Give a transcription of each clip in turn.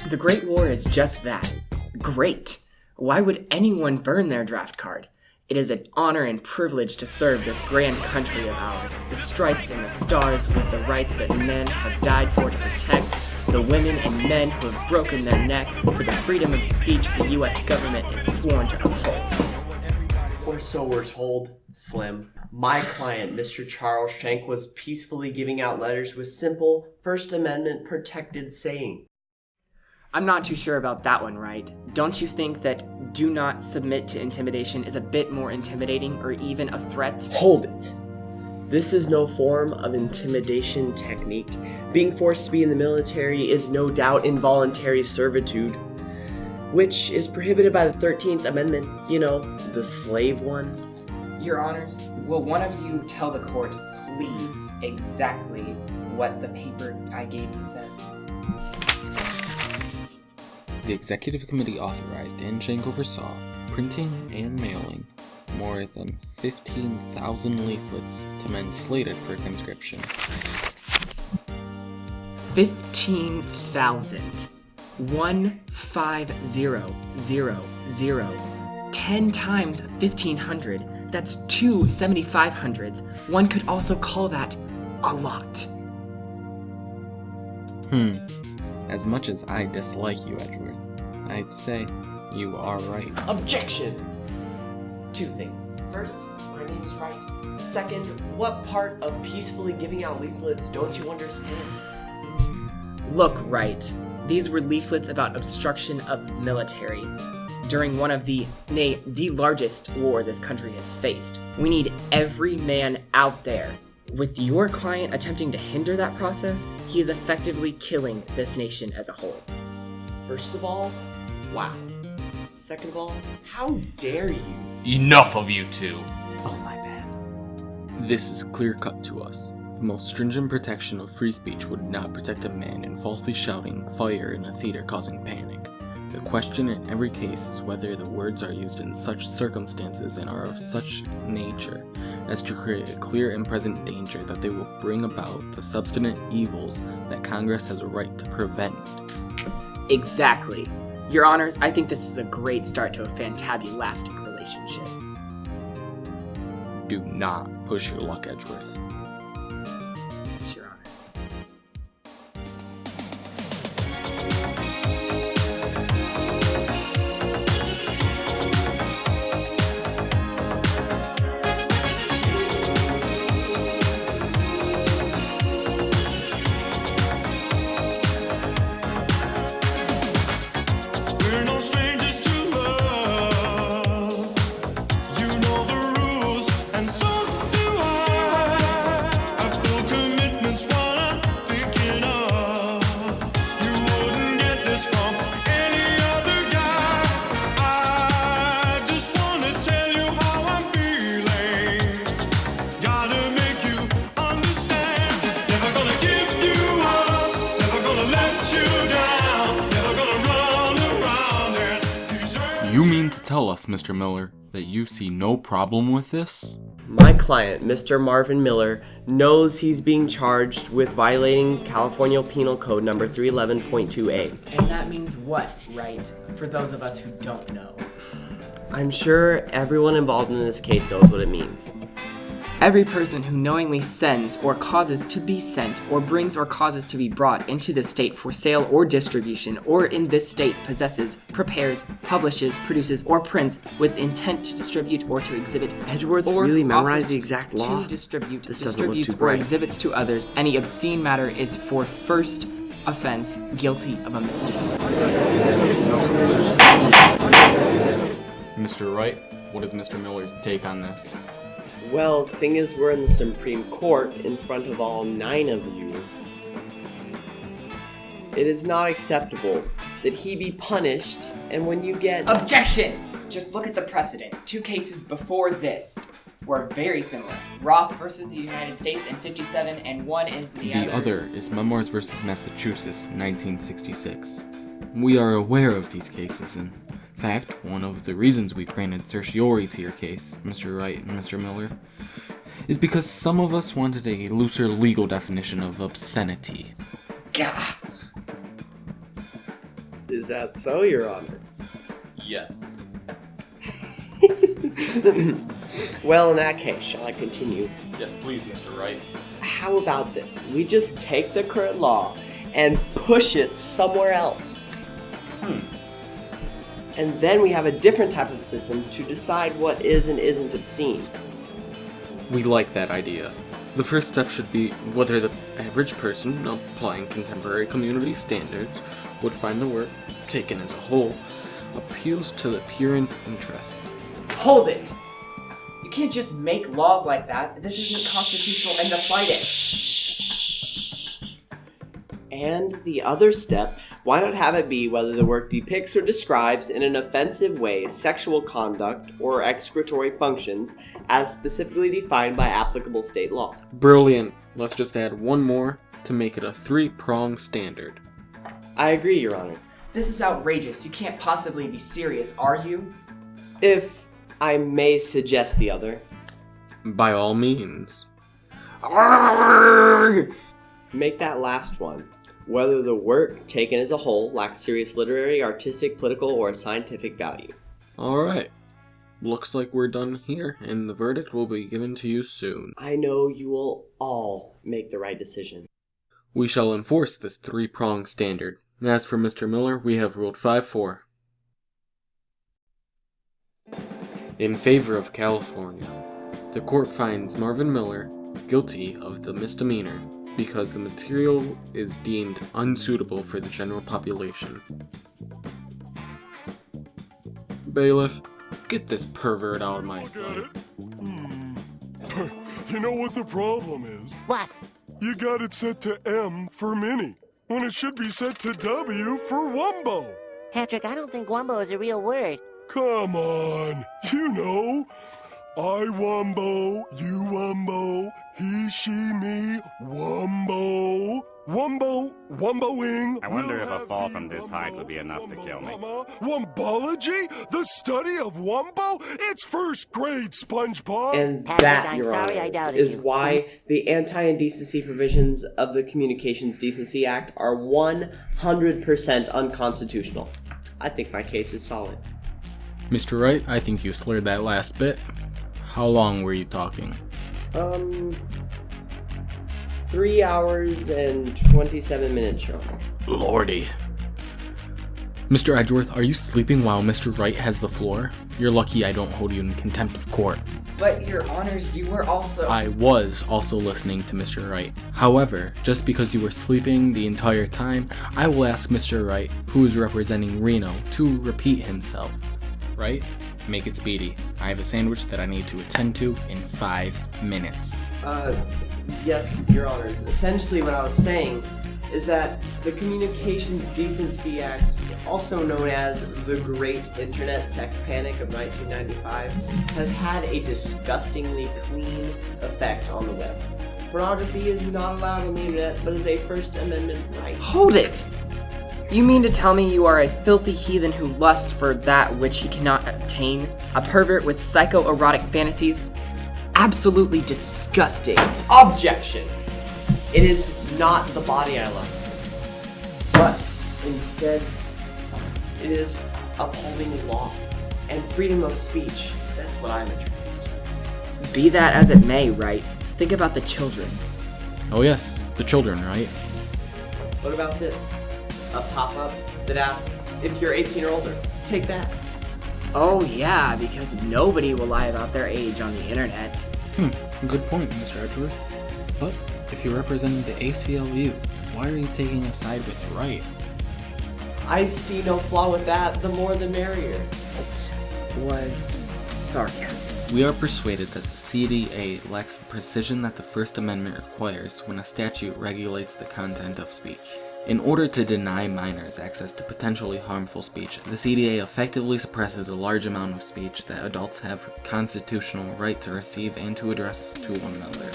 The Great War is just that. Great. Why would anyone burn their draft card? It is an honor and privilege to serve this grand country of ours, the stripes and the stars with the rights that men have died for to protect, the women and men who have broken their neck for the freedom of speech the U.S. government is sworn to uphold. Or so we're told, Slim. My client, Mr. Charles Schenck, was peacefully giving out letters with simple First Amendment protected saying. I'm not too sure about that one, right? Don't you think that do not submit to intimidation is a bit more intimidating or even a threat? Hold it. This is no form of intimidation technique. Being forced to be in the military is no doubt involuntary servitude, which is prohibited by the 13th Amendment, you know, the slave one. Your Honors, will one of you tell the court, please, exactly what the paper I gave you says? The Executive Committee authorized and Schenck oversaw printing and mailing more than 15,000 leaflets to men slated for conscription. 15,000. 15000. 10 times 1,500. That's 2 7,500s. One could also call that a lot. As much as I dislike you, Edgeworth, I'd say you are right. Objection! 2 things. First, my name is right. Second, what part of peacefully giving out leaflets don't you understand? Look, Wright, these were leaflets about obstruction of military during one of the largest war this country has faced. We need every man out there. With your client attempting to hinder that process, he is effectively killing this nation as a whole. First of all, wow. Second of all, how dare you? Enough of you two. Oh, my bad. This is clear cut to us. The most stringent protection of free speech would not protect a man in falsely shouting fire in a theater causing panic. The question in every case is whether the words are used in such circumstances and are of such nature as to create a clear and present danger that they will bring about the substantive evils that Congress has a right to prevent. Exactly. Your Honors, I think this is a great start to a fantabulastic relationship. Do not push your luck, Edgeworth. Yes, Your Honors. We're no strangers to love. You know the rules, and so do I. I feel commitment's what I'm thinking of. You wouldn't get this from any other guy. I just wanna tell you how I'm feeling. Gotta make you understand. Never gonna give you up. Never gonna let you down. Never gonna run around and desert. You mean to tell us, Mr. Miller, that you see no problem with this? My client, Mr. Marvin Miller, knows he's being charged with violating California Penal Code number 311.2a. And that means what, right? For those of us who don't know. I'm sure everyone involved in this case knows what it means. Every person who knowingly sends or causes to be sent or brings or causes to be brought into this state for sale or distribution or in this state possesses, prepares, publishes, produces, or prints with intent to distribute or to exhibit Edgeworth or really memorized offers the exact law? to distribute, This doesn't look distributes, too or bright. exhibits to others any obscene matter is for first offense guilty of a misdemeanor. Mr. Wright, what is Mr. Miller's take on this? Well, seeing as we're in the Supreme Court in front of all 9 of you, it is not acceptable that he be punished, and when you get... Objection! Just look at the precedent. 2 cases before this were very similar. Roth versus the United States in 57, and one is The other is Memoirs vs. Massachusetts, 1966. We are aware of these cases, and in fact, one of the reasons we granted certiorari to your case, Mr. Wright and Mr. Miller, is because some of us wanted a looser legal definition of obscenity. Gah! Is that so, Your Honors? Yes. Well, in that case, shall I continue? Yes, please, Mr. Wright. How about this? We just take the current law and push it somewhere else. And then we have a different type of system to decide what is and isn't obscene. We like that idea. The first step should be whether the average person, applying contemporary community standards, would find the work, taken as a whole, appeals to the purent interest. Hold it! You can't just make laws like that. This isn't constitutional in the slightest. And the other step, why not have it be whether the work depicts or describes in an offensive way sexual conduct or excretory functions as specifically defined by applicable state law? Brilliant. Let's just add one more to make it a 3-pronged standard. I agree, Your Honors. This is outrageous. You can't possibly be serious, are you? If I may suggest the other. By all means. Make that last one. Whether the work, taken as a whole, lacks serious literary, artistic, political, or scientific value. Alright. Looks like we're done here, and the verdict will be given to you soon. I know you will all make the right decision. We shall enforce this 3-pronged standard. As for Mr. Miller, we have ruled 5-4. In favor of California, the court finds Marvin Miller guilty of the misdemeanor because the material is deemed unsuitable for the general population. Bailiff, get this pervert out of my sight. You know what the problem is? What? You got it set to M for mini, when it should be set to W for wumbo. Patrick, I don't think wumbo is a real word. Come on, you know. I wumbo, you wumbo, he, she, me, wumbo. Wumbo, wumboing. I wonder we'll if a have fall the from this height would be enough to kill me. Wumbology? The study of wumbo? It's first grade, SpongeBob. And Patrick, that, I'm Your sorry I Honors, doubted is you. why the anti-indecency provisions of the Communications Decency Act are 100% unconstitutional. I think my case is solid. Mr. Wright, I think you slurred that last bit. How long were you talking? 3 hours and 27 minutes, Your Honor. Lordy. Mr. Edgeworth, are you sleeping while Mr. Wright has the floor? You're lucky I don't hold you in contempt of court. But, Your Honors, you were also... I was also listening to Mr. Wright. However, just because you were sleeping the entire time, I will ask Mr. Wright, who is representing Reno, to repeat himself. Right? Make it speedy. I have a sandwich that I need to attend to in 5 minutes. Yes, Your Honors. Essentially what I was saying is that the Communications Decency Act, also known as the Great Internet Sex Panic of 1995, has had a disgustingly clean effect on the web. Pornography is not allowed on the internet, but is a First Amendment right. Hold it! You mean to tell me you are a filthy heathen who lusts for that which he cannot obtain? A pervert with psychoerotic fantasies? Absolutely disgusting. Objection! It is not the body I lust for, but instead, it is upholding law and freedom of speech. That's what I'm attracted to. Be that as it may, right? Think about the children. Oh yes, the children, right? What about this? A pop-up that asks if you're 18 or older. Take that. Oh yeah, because nobody will lie about their age on the internet. Good point, Mr. Edgeworth. But if you're representing the ACLU, why are you taking a side with Wright? I see no flaw with that. The more the merrier. It was sarcasm. We are persuaded that the CDA lacks the precision that the First Amendment requires when a statute regulates the content of speech. In order to deny minors access to potentially harmful speech, the CDA effectively suppresses a large amount of speech that adults have constitutional right to receive and to address to one another.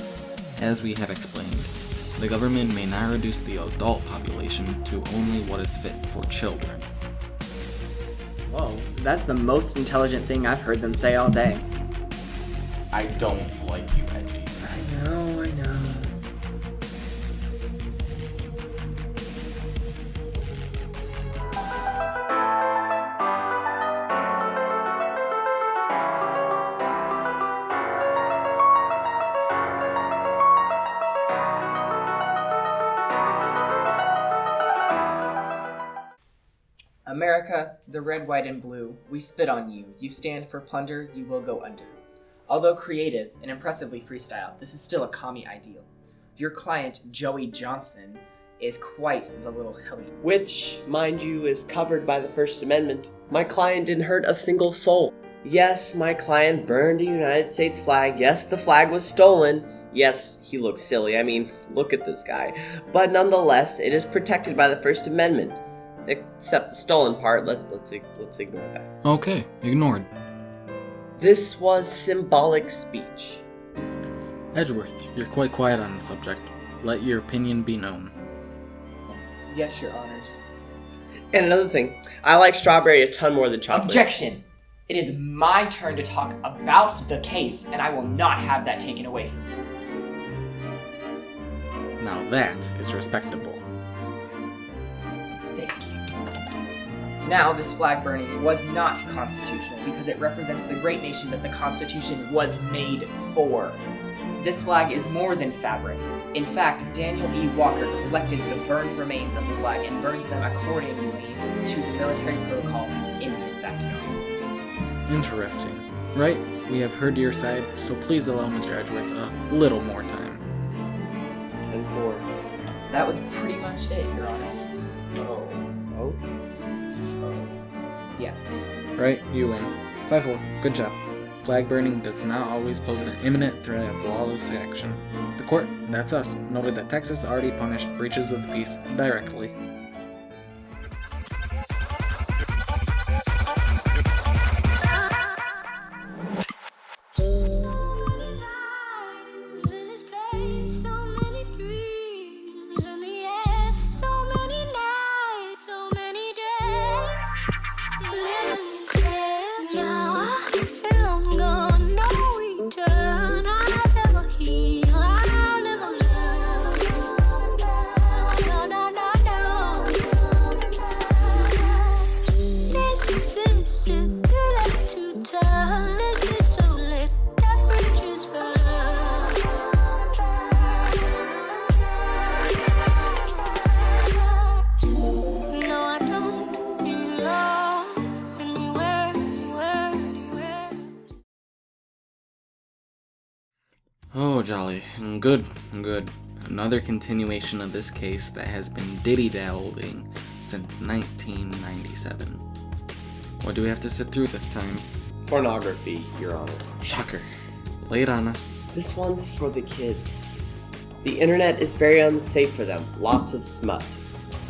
As we have explained, the government may not reduce the adult population to only what is fit for children. Whoa, that's the most intelligent thing I've heard them say all day. I don't like you, Edgy. I know. America, the red, white, and blue, we spit on you. You stand for plunder, you will go under. Although creative and impressively freestyle, this is still a commie ideal. Your client, Joey Johnson, is quite the little helly. Which, mind you, is covered by the First Amendment. My client didn't hurt a single soul. Yes, my client burned a United States flag. Yes, the flag was stolen. Yes, he looks silly. I mean, look at this guy. But nonetheless, it is protected by the First Amendment. Except the stolen part. Let's ignore that. Okay, ignored. This was symbolic speech. Edgeworth, you're quite quiet on the subject. Let your opinion be known. Yes, your honors. And another thing, I like strawberry a ton more than chocolate. Objection! It is my turn to talk about the case, and I will not have that taken away from me. Now that is respectable. Thank you. Now, this flag burning was not constitutional because it represents the great nation that the Constitution was made for. This flag is more than fabric. In fact, Daniel E. Walker collected the burned remains of the flag and burned them accordingly to the military protocol in his backyard. Interesting. Right, we have heard your side, so please allow Mr. Edgeworth a little more time. 10-4. That was pretty much it, your honors. Oh? Yeah. Right, you win. 5-4, good job. Flag burning does not always pose an imminent threat of lawless action. The court, that's us, noted that Texas already punished breaches of the peace directly. Oh, jolly. Good. Another continuation of this case that has been diddy-daddling since 1997. What do we have to sit through this time? Pornography, Your Honor. Shocker. Lay it on us. This one's for the kids. The internet is very unsafe for them. Lots of smut.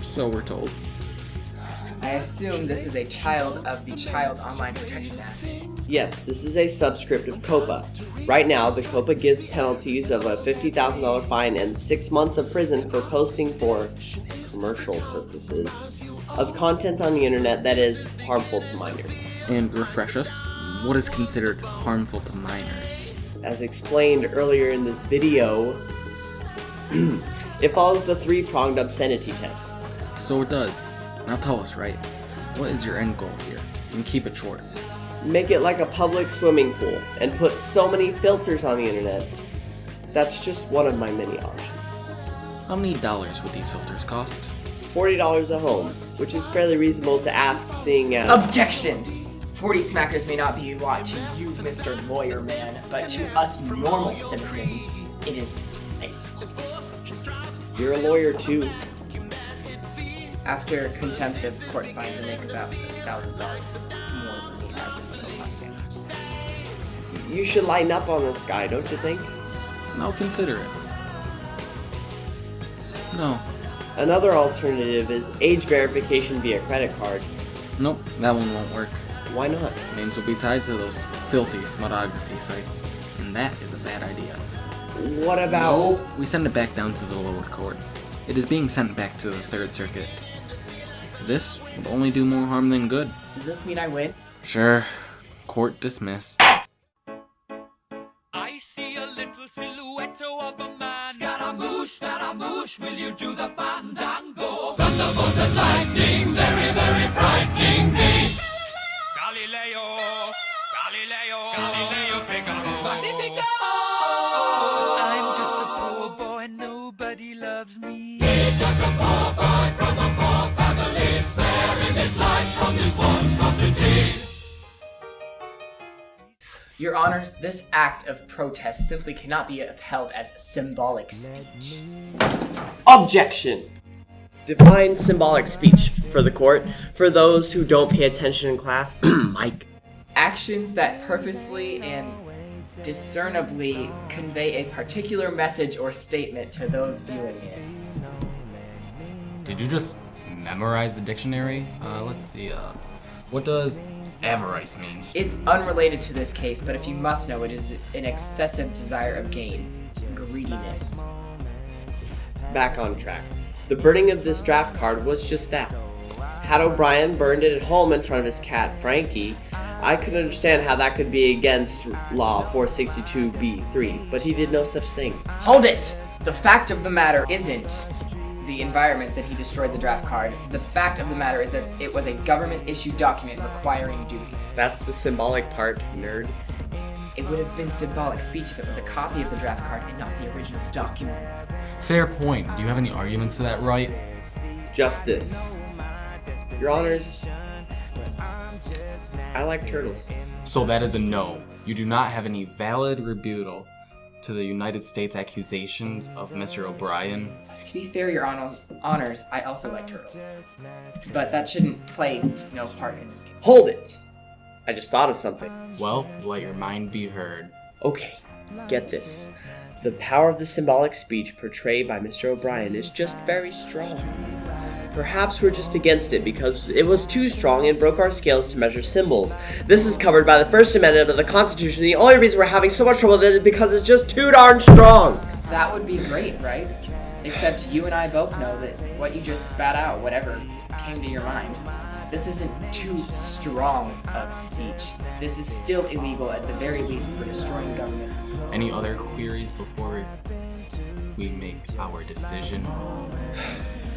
So we're told. I assume this is a child of the Child Online Protection Act. Yes, this is a subscript of COPA. Right now, the COPA gives penalties of a $50,000 fine and 6 months of prison for posting for commercial purposes of content on the internet that is harmful to minors. And refresh us, what is considered harmful to minors? As explained earlier in this video, it follows the 3-pronged obscenity test. So it does. Now tell us, right? What is your end goal here? And keep it short. Make it like a public swimming pool and put so many filters on the internet. That's just one of my many options. How many dollars would these filters cost? $40 a home, which is fairly reasonable to ask seeing as... Objection! 40 smackers may not be a lot to you, Mr. Lawyer Man, but to us normal citizens, it is a lot. You're a lawyer too. After contempt of court fines, I make about $1,000 more than the average Alaska. You should lighten up on this guy, don't you think? I'll consider it. No. Another alternative is age verification via credit card. Nope, that one won't work. Why not? Names will be tied to those filthy smutography sites, and that is a bad idea. What about... We send it back down to the lower court. It is being sent back to the Third Circuit. This would only do more harm than good. Does this mean I win? Sure. Court dismissed. I see a little silhouette of a man. Scaramouche, will you do the fandango? Thunderbolts and lightning, very, very frightening me. Galileo, Figaro. Magnifico! I'm just a poor boy, nobody loves me. He's just a poor boy from a poor family, sparing his life from Your Honors, this act of protest simply cannot be upheld as symbolic speech. Objection! Define symbolic speech for the court for those who don't pay attention in class. Mike. Actions that purposely and discernibly convey a particular message or statement to those viewing it. Did you just memorize the dictionary? Let's see, what does avarice mean? It's unrelated to this case, but if you must know, it is an excessive desire of gain, greediness. Back on track. The burning of this draft card was just that. Had O'Brien burned it at home in front of his cat, Frankie, I could understand how that could be against Law 462b3, but he did no such thing. Hold it! The fact of the matter isn't the environment that he destroyed the draft card. The fact of the matter is that it was a government-issued document requiring duty. That's the symbolic part, nerd. It would have been symbolic speech if it was a copy of the draft card and not the original document. Fair point. Do you have any arguments to that, right? Just this. Your Honors, I like turtles. So that is a no. You do not have any valid rebuttal to the United States accusations of Mr. O'Brien. To be fair, Your Honors, I also like turtles. But that shouldn't play no part in this case. Hold it! I just thought of something. Well, let your mind be heard. Okay, get this. The power of the symbolic speech portrayed by Mr. O'Brien is just very strong. Perhaps we're just against it because it was too strong and broke our scales to measure symbols. This is covered by the First Amendment of the Constitution. The only reason we're having so much trouble with it is because it's just too darn strong. That would be great, right? Except you and I both know that what you just spat out, whatever came to your mind, this isn't too strong of speech. This is still illegal at the very least for destroying government. Any other queries before we make our decision?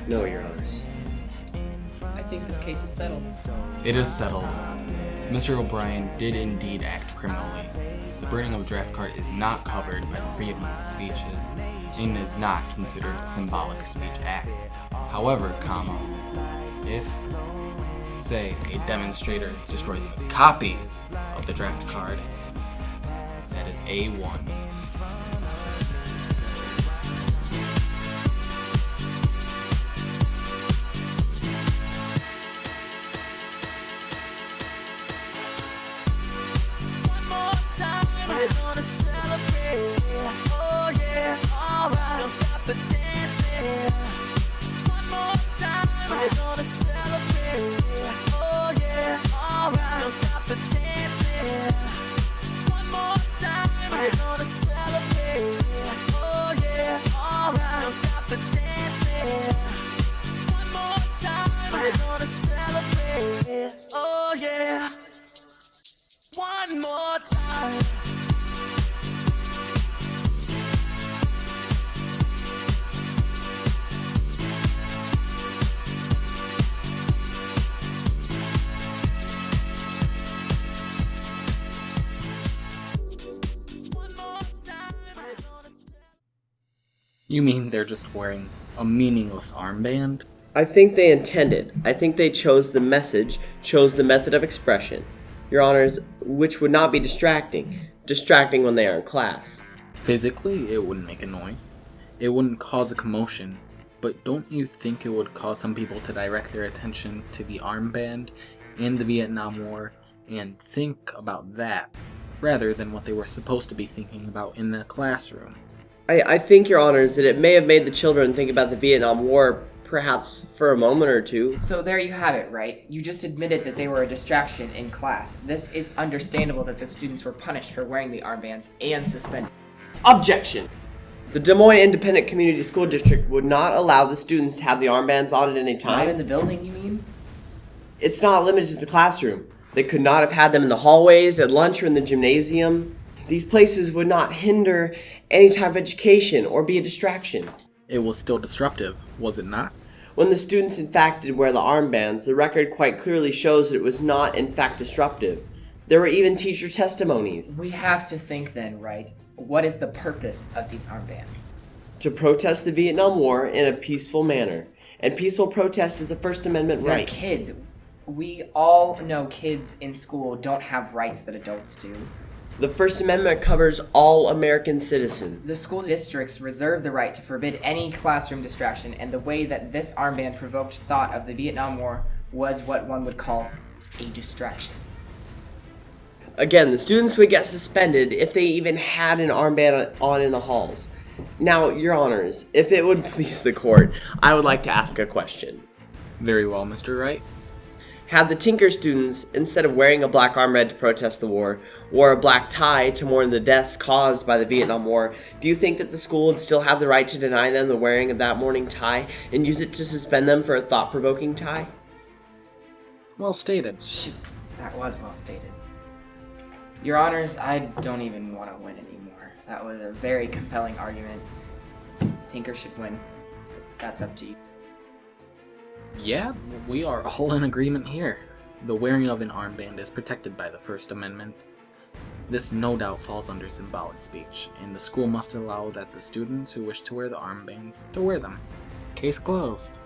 No, Your Honors. I think this case is settled. It is settled. Mr. O'Brien did indeed act criminally. The burning of a draft card is not covered by the freedom of speeches and is not considered a symbolic speech act. However, if, say, a demonstrator destroys a copy of the draft card, that is A1. We're gonna celebrate. Oh yeah, alright. Don't stop the dancing. One more time. We're gonna celebrate. Oh yeah, alright. Don't stop the dancing. One more time. We're gonna celebrate. Oh yeah, alright. Don't stop the dancing. One more time. We're gonna celebrate. Oh yeah. One more time. You mean they're just wearing a meaningless armband? I think they intended. I think they chose the message, chose the method of expression. Your Honors, which would not be distracting. Distracting when they are in class. Physically, it wouldn't make a noise. It wouldn't cause a commotion. But don't you think it would cause some people to direct their attention to the armband and the Vietnam War and think about that rather than what they were supposed to be thinking about in the classroom? I think, Your Honors, that it may have made the children think about the Vietnam War perhaps for a moment or two. So there you have it, right? You just admitted that they were a distraction in class. This is understandable that the students were punished for wearing the armbands and suspended. Objection! The Des Moines Independent Community School District would not allow the students to have the armbands on at any Not time. in the building, you mean? It's not limited to the classroom. They could not have had them in the hallways, at lunch, or in the gymnasium. These places would not hinder any type of education or be a distraction. It was still disruptive, was it not? When the students in fact did wear the armbands, the record quite clearly shows that it was not in fact disruptive. There were even teacher testimonies. We have to think then, right? What is the purpose of these armbands? To protest the Vietnam War in a peaceful manner. And peaceful protest is a First Amendment They're right. kids. We all know kids in school don't have rights that adults do. The First Amendment covers all American citizens. The school districts reserve the right to forbid any classroom distraction, and the way that this armband provoked thought of the Vietnam War was what one would call a distraction. Again, the students would get suspended if they even had an armband on in the halls. Now, Your Honors, if it would please the court, I would like to ask a question. Very well, Mr. Wright. Had the Tinker students, instead of wearing a black armband to protest the war, wore a black tie to mourn the deaths caused by the Vietnam War, do you think that the school would still have the right to deny them the wearing of that mourning tie and use it to suspend them for a thought-provoking tie? Well stated. Shoot, that was well stated. Your Honors, I don't even want to win anymore. That was a very compelling argument. Tinker should win. That's up to you. Yeah, we are all in agreement here. The wearing of an armband is protected by the First Amendment. This no doubt falls under symbolic speech, and the school must allow that the students who wish to wear the armbands to wear them. Case closed.